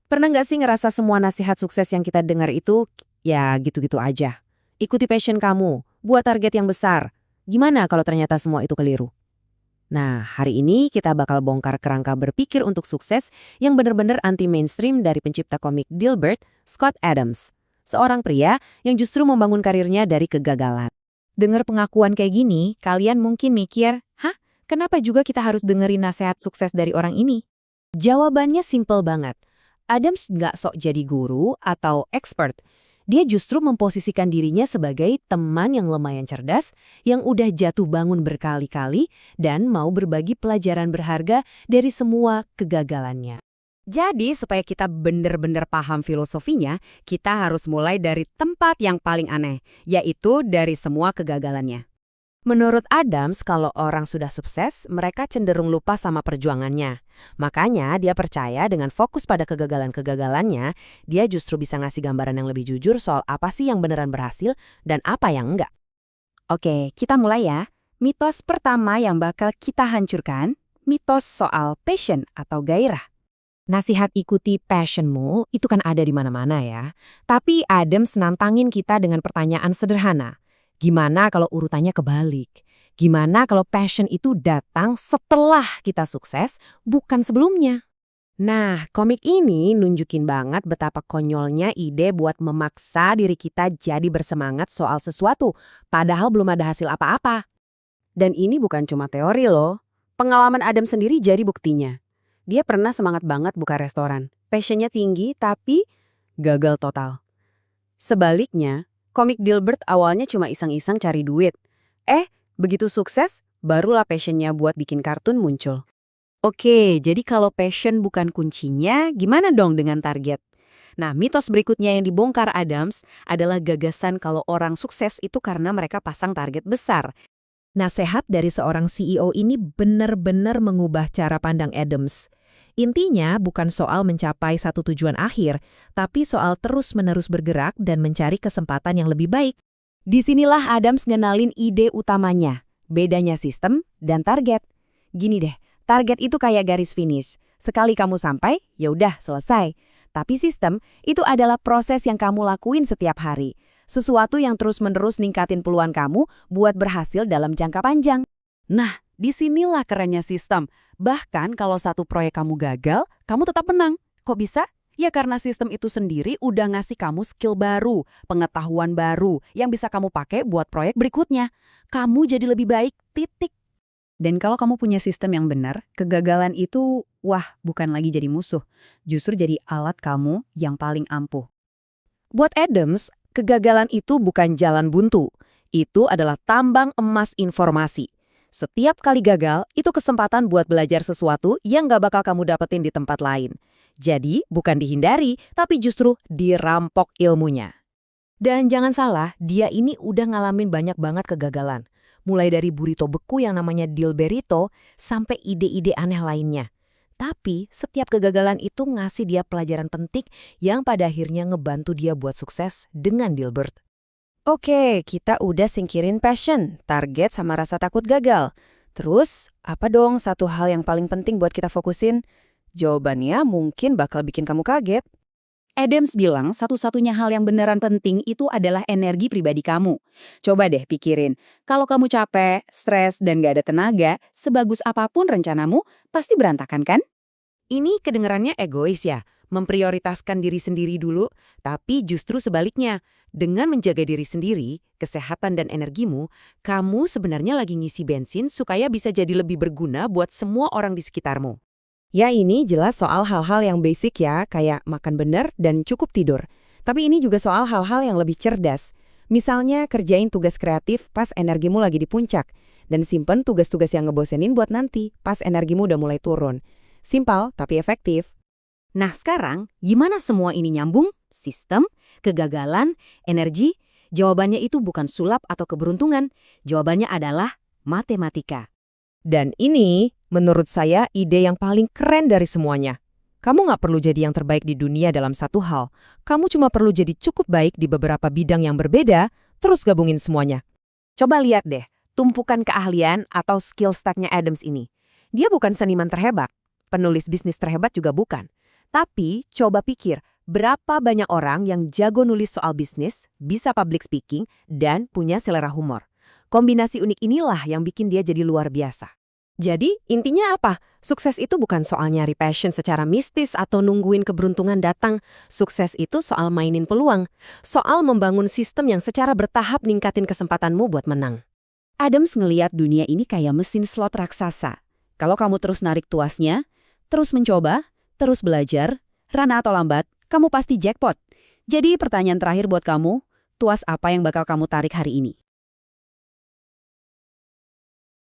Pernah nggak sih ngerasa semua nasihat sukses yang kita dengar itu, ya gitu-gitu aja? Ikuti passion kamu, buat target yang besar. Gimana kalau ternyata semua itu keliru? Nah, hari ini kita bakal bongkar kerangka berpikir untuk sukses yang benar-benar anti-mainstream dari pencipta komik Dilbert, Scott Adams. Seorang pria yang justru membangun karirnya dari kegagalan. Dengar pengakuan kayak gini, kalian mungkin mikir, hah, kenapa juga kita harus dengerin nasihat sukses dari orang ini? Jawabannya simple banget. Adams nggak sok jadi guru atau expert. Dia justru memposisikan dirinya sebagai teman yang lumayan cerdas, yang udah jatuh bangun berkali-kali, dan mau berbagi pelajaran berharga dari semua kegagalannya. Jadi, supaya kita benar-benar paham filosofinya, kita harus mulai dari tempat yang paling aneh, yaitu dari semua kegagalannya. Menurut Adams, kalau orang sudah sukses, mereka cenderung lupa sama perjuangannya. Makanya dia percaya dengan fokus pada kegagalan-kegagalannya, dia justru bisa ngasih gambaran yang lebih jujur soal apa sih yang beneran berhasil dan apa yang enggak. Oke, kita mulai ya. Mitos pertama yang bakal kita hancurkan, mitos soal passion atau gairah. Nasihat ikuti passionmu itu kan ada di mana-mana ya. Tapi Adams nantangin kita dengan pertanyaan sederhana. Gimana kalau urutannya kebalik? Gimana kalau passion itu datang setelah kita sukses, bukan sebelumnya? Nah, komik ini nunjukin banget betapa konyolnya ide buat memaksa diri kita jadi bersemangat soal sesuatu, padahal belum ada hasil apa-apa. Dan ini bukan cuma teori loh. Pengalaman Adam sendiri jadi buktinya. Dia pernah semangat banget buka restoran. Passionnya tinggi, tapi gagal total. Sebaliknya, komik Dilbert awalnya cuma iseng-iseng cari duit. Begitu sukses, barulah passionnya buat bikin kartun muncul. Oke, jadi kalau passion bukan kuncinya, gimana dong dengan target? Nah, mitos berikutnya yang dibongkar Adams adalah gagasan kalau orang sukses itu karena mereka pasang target besar. Nasihat dari seorang CEO ini benar-benar mengubah cara pandang Adams. Intinya bukan soal mencapai satu tujuan akhir, tapi soal terus-menerus bergerak dan mencari kesempatan yang lebih baik. Disinilah Adams ngenalin ide utamanya, bedanya sistem dan target. Gini deh, target itu kayak garis finish. Sekali kamu sampai, ya udah selesai. Tapi sistem itu adalah proses yang kamu lakuin setiap hari. Sesuatu yang terus-menerus ningkatin peluang kamu buat berhasil dalam jangka panjang. Nah, disinilah kerennya sistem. Bahkan kalau satu proyek kamu gagal, kamu tetap menang. Kok bisa? Ya karena sistem itu sendiri udah ngasih kamu skill baru, pengetahuan baru yang bisa kamu pakai buat proyek berikutnya. Kamu jadi lebih baik, titik. Dan kalau kamu punya sistem yang benar, kegagalan itu, bukan lagi jadi musuh. Justru jadi alat kamu yang paling ampuh. Buat Adams, kegagalan itu bukan jalan buntu. Itu adalah tambang emas informasi. Setiap kali gagal, itu kesempatan buat belajar sesuatu yang gak bakal kamu dapetin di tempat lain. Jadi, bukan dihindari, tapi justru dirampok ilmunya. Dan jangan salah, dia ini udah ngalamin banyak banget kegagalan. Mulai dari burrito beku yang namanya Dilberito, sampai ide-ide aneh lainnya. Tapi, setiap kegagalan itu ngasih dia pelajaran penting yang pada akhirnya ngebantu dia buat sukses dengan Dilbert. Oke, kita udah singkirin passion, target sama rasa takut gagal. Terus, apa dong satu hal yang paling penting buat kita fokusin? Jawabannya mungkin bakal bikin kamu kaget. Adams bilang satu-satunya hal yang beneran penting itu adalah energi pribadi kamu. Coba deh pikirin, kalau kamu capek, stres, dan gak ada tenaga, sebagus apapun rencanamu, pasti berantakan kan? Ini kedengarannya egois ya, memprioritaskan diri sendiri dulu, tapi justru sebaliknya. Dengan menjaga diri sendiri, kesehatan dan energimu, kamu sebenarnya lagi ngisi bensin supaya bisa jadi lebih berguna buat semua orang di sekitarmu. Ya ini jelas soal hal-hal yang basic ya, kayak makan benar dan cukup tidur. Tapi ini juga soal hal-hal yang lebih cerdas. Misalnya kerjain tugas kreatif pas energimu lagi di puncak, dan simpen tugas-tugas yang ngebosenin buat nanti pas energimu udah mulai turun. Simpel tapi efektif. Nah sekarang, gimana semua ini nyambung? Sistem, kegagalan, energi? Jawabannya itu bukan sulap atau keberuntungan. Jawabannya adalah matematika. Dan ini, menurut saya, ide yang paling keren dari semuanya. Kamu nggak perlu jadi yang terbaik di dunia dalam satu hal. Kamu cuma perlu jadi cukup baik di beberapa bidang yang berbeda, terus gabungin semuanya. Coba lihat deh, tumpukan keahlian atau skill stack-nya Adams ini. Dia bukan seniman terhebat. Penulis bisnis terhebat juga bukan. Tapi coba pikir, berapa banyak orang yang jago nulis soal bisnis, bisa public speaking, dan punya selera humor. Kombinasi unik inilah yang bikin dia jadi luar biasa. Jadi, intinya apa? Sukses itu bukan soal nyari passion secara mistis atau nungguin keberuntungan datang. Sukses itu soal mainin peluang. Soal membangun sistem yang secara bertahap ningkatin kesempatanmu buat menang. Adams ngeliat dunia ini kayak mesin slot raksasa. Kalau kamu terus narik tuasnya, terus mencoba, terus belajar, rana atau lambat, kamu pasti jackpot. Jadi pertanyaan terakhir buat kamu, tuas apa yang bakal kamu tarik hari ini?